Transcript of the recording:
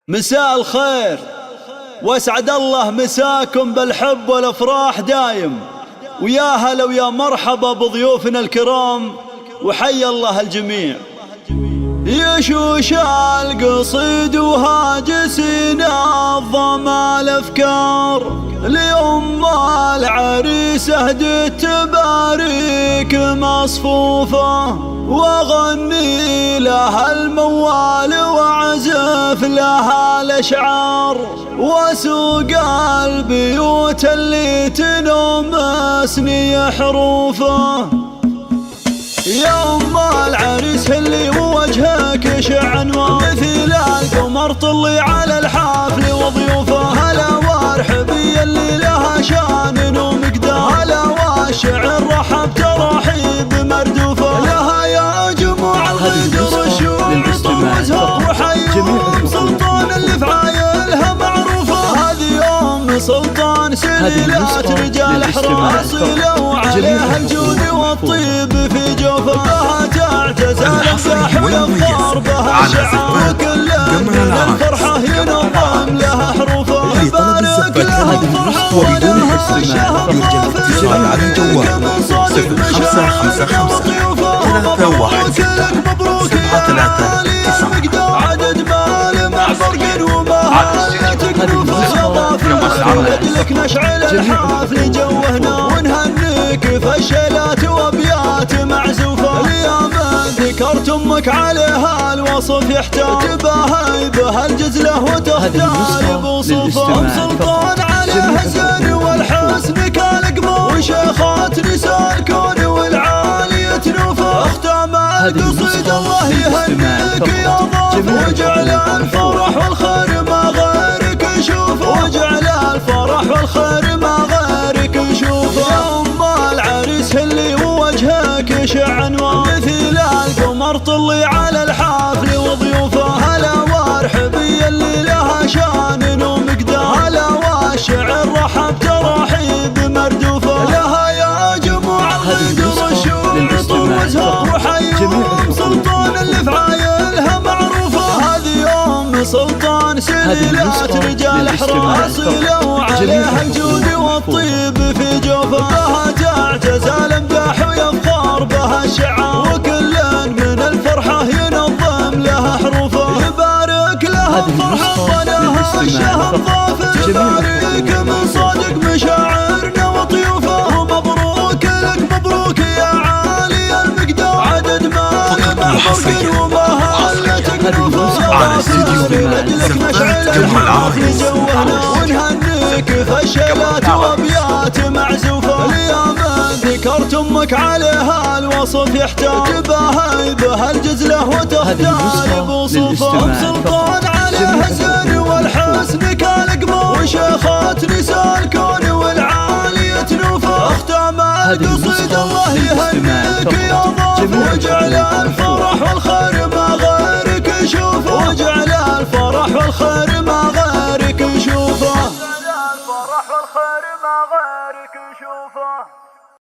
مساء الخير واسعد الله مساكم بالحب والافراح دايم، ويا هلا ويا مرحبا بضيوفنا الكرام، وحي الله الجميع. يشوش القصيد وهاجسين الظما الافكار، لأم العريس اهدت تباريك مصفوفة، واغني لها الموال واعزف لها الاشعار، واسوق البيوت اللي تنمسني حروفه. يا أم العريس هلي ووجهك يشع انوار، مثل القمر طلي على الحفل وضيوفه. هلا وارحبي اللي لها شان ومقدار، هلا والشعر رحب ترحيب مردوفه. لها يا جموع الغدر الشوق وزهر، وحيهم سلطان اللي في عايلها معروفه. هذه أم سلطان سليلات رجال حراس، لو عليها الجود والطيب في جوفه. بها تعجز الافراح ويفخر بها الشعر، وكل من الفرحه ينظم لها حروفه. يبارك لها الفرحه ولها الشهر ضافر، على الجوال 0555 مبروك يا علي المقدار. عدد مال مع فرق ومهات لك نشعل الحفل جوهنا، ونهنيك فشلات وابيات معزوفه. اليوم ذكرت امك عليها الوصف يحتاج، بها بها الجزله وتختار بوصوفه. ام سلطان عليها الزين والحسن كالقمر، وشيخات نساء الكون والعالية نوفه. اختام القصيد الله يهنيك يا ضيف، وجعل الفرح والخير ما غيرك يشوفه، وجعل الفرح والخير ما غيرك يشوفه. يا أم العريس هلي ووجهك يشع انوار، مثل القمر طلي على الحفل وضيوفه. هلا وارحبي اللي لها شان ومقدار، هلا والشعر رحب ترحيب مردوفه. لها يا جموع الغدر الشوق وزهر، وحيهم سلطان اللي في عايلها معروفه. هذه أم سلطان سليلات رجال حراس، لو عليها الجود والطيب في جوفه. بها تعجز الامداح ويفخر بها الشعر، وكل من الفرحه ينظم لها حروفه. يبارك لها الفرحه ولها الشهر ضافر، يبارك من صادق مشاعرنا وطيوفه. ومبروك لك مبروك يا عالي المقدار، عدد مال مع فرق ومهلتك نوفه. على استديو لك نشعل الحفل جوهنا، ونهنيك فشلات وابيات معزوفه. اليوم ذكرت امك عليها الوصف يحتاج، بها الجزله وتختار بوصوفه. ام سلطان عليها الزين والحسن كالقمر، وشيخات نساء الكون والعالية نوفه. اختام القصيد الله يهنيك يا ضيف، وجعل